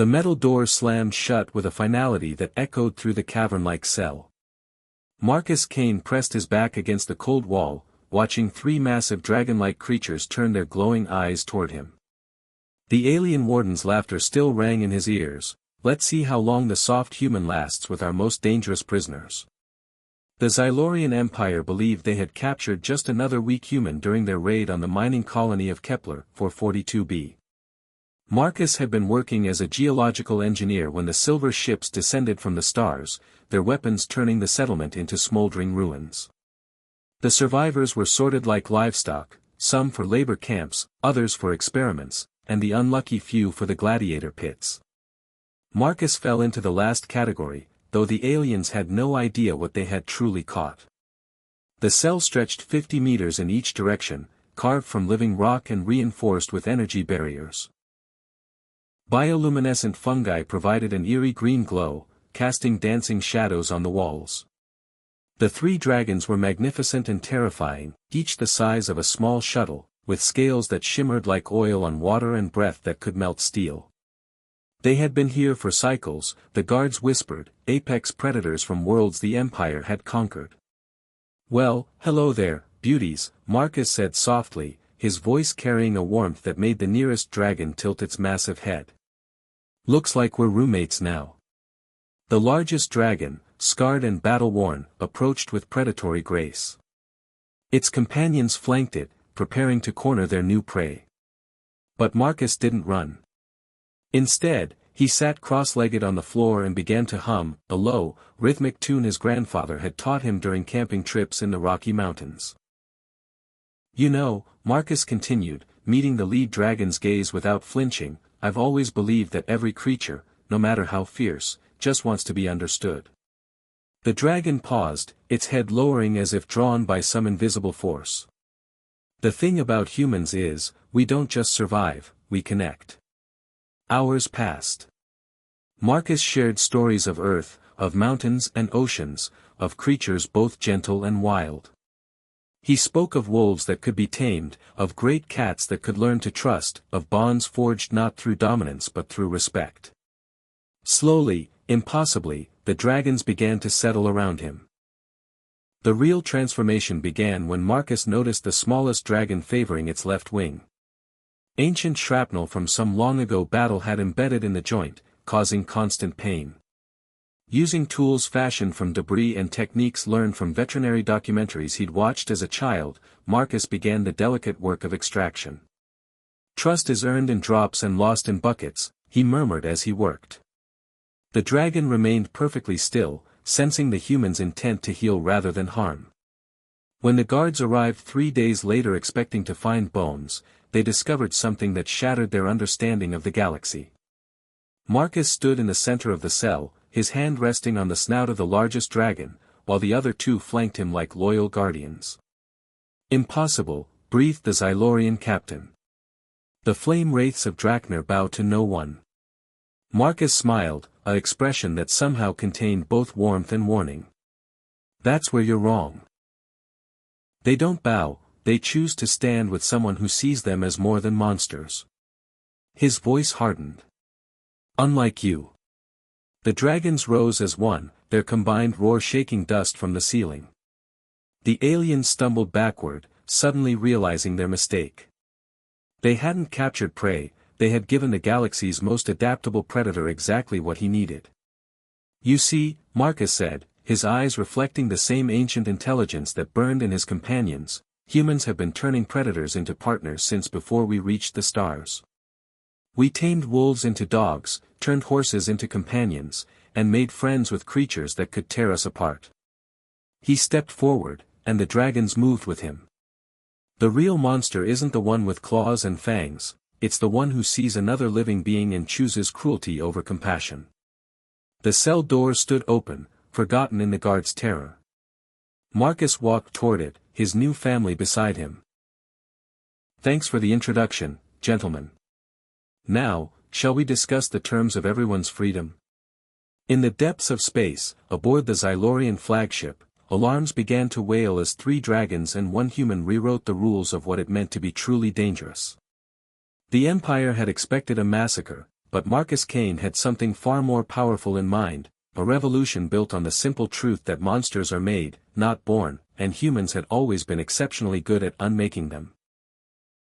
The metal door slammed shut with a finality that echoed through the cavern-like cell. Marcus Kane pressed his back against the cold wall, watching three massive dragon-like creatures turn their glowing eyes toward him. The alien warden's laughter still rang in his ears. Let's see how long the soft human lasts with our most dangerous prisoners. The Xylorian Empire believed they had captured just another weak human during their raid on the mining colony of Kepler 442b. Marcus had been working as a geological engineer when the silver ships descended from the stars, their weapons turning the settlement into smoldering ruins. The survivors were sorted like livestock, some for labor camps, others for experiments, and the unlucky few for the gladiator pits. Marcus fell into the last category, though the aliens had no idea what they had truly caught. The cell stretched 50 meters in each direction, carved from living rock and reinforced with energy barriers. Bioluminescent fungi provided an eerie green glow, casting dancing shadows on the walls. The three dragons were magnificent and terrifying, each the size of a small shuttle, with scales that shimmered like oil on water and breath that could melt steel. They had been here for cycles, the guards whispered, apex predators from worlds the Empire had conquered. Well, hello there, beauties, Marcus said softly, his voice carrying a warmth that made the nearest dragon tilt its massive head. Looks like we're roommates now. The largest dragon, scarred and battle-worn, approached with predatory grace. Its companions flanked it, preparing to corner their new prey. But Marcus didn't run. Instead, he sat cross-legged on the floor and began to hum, a low, rhythmic tune his grandfather had taught him during camping trips in the Rocky Mountains. You know, Marcus continued, meeting the lead dragon's gaze without flinching, I've always believed that every creature, no matter how fierce, just wants to be understood. The dragon paused, its head lowering as if drawn by some invisible force. The thing about humans is, we don't just survive, we connect. Hours passed. Marcus shared stories of Earth, of mountains and oceans, of creatures both gentle and wild. He spoke of wolves that could be tamed, of great cats that could learn to trust, of bonds forged not through dominance but through respect. Slowly, impossibly, the dragons began to settle around him. The real transformation began when Marcus noticed the smallest dragon favoring its left wing. Ancient shrapnel from some long-ago battle had embedded in the joint, causing constant pain. Using tools fashioned from debris and techniques learned from veterinary documentaries he'd watched as a child, Marcus began the delicate work of extraction. Trust is earned in drops and lost in buckets, he murmured as he worked. The dragon remained perfectly still, sensing the human's intent to heal rather than harm. When the guards arrived 3 days later expecting to find bones, they discovered something that shattered their understanding of the galaxy. Marcus stood in the center of the cell, his hand resting on the snout of the largest dragon, while the other two flanked him like loyal guardians. Impossible, breathed the Xylorian captain. The flame wraiths of Draknir bow to no one. Marcus smiled, an expression that somehow contained both warmth and warning. That's where you're wrong. They don't bow, they choose to stand with someone who sees them as more than monsters. His voice hardened. Unlike you. The dragons rose as one, their combined roar shaking dust from the ceiling. The aliens stumbled backward, suddenly realizing their mistake. They hadn't captured prey, they had given the galaxy's most adaptable predator exactly what he needed. You see, Marcus said, his eyes reflecting the same ancient intelligence that burned in his companions, humans have been turning predators into partners since before we reached the stars. We tamed wolves into dogs, turned horses into companions, and made friends with creatures that could tear us apart. He stepped forward, and the dragons moved with him. The real monster isn't the one with claws and fangs, it's the one who sees another living being and chooses cruelty over compassion. The cell door stood open, forgotten in the guard's terror. Marcus walked toward it, his new family beside him. Thanks for the introduction, gentlemen. Now, shall we discuss the terms of everyone's freedom? In the depths of space, aboard the Xylorian flagship, alarms began to wail as 3 dragons and 1 human rewrote the rules of what it meant to be truly dangerous. The Empire had expected a massacre, but Marcus Kane had something far more powerful in mind, a revolution built on the simple truth that monsters are made, not born, and humans had always been exceptionally good at unmaking them.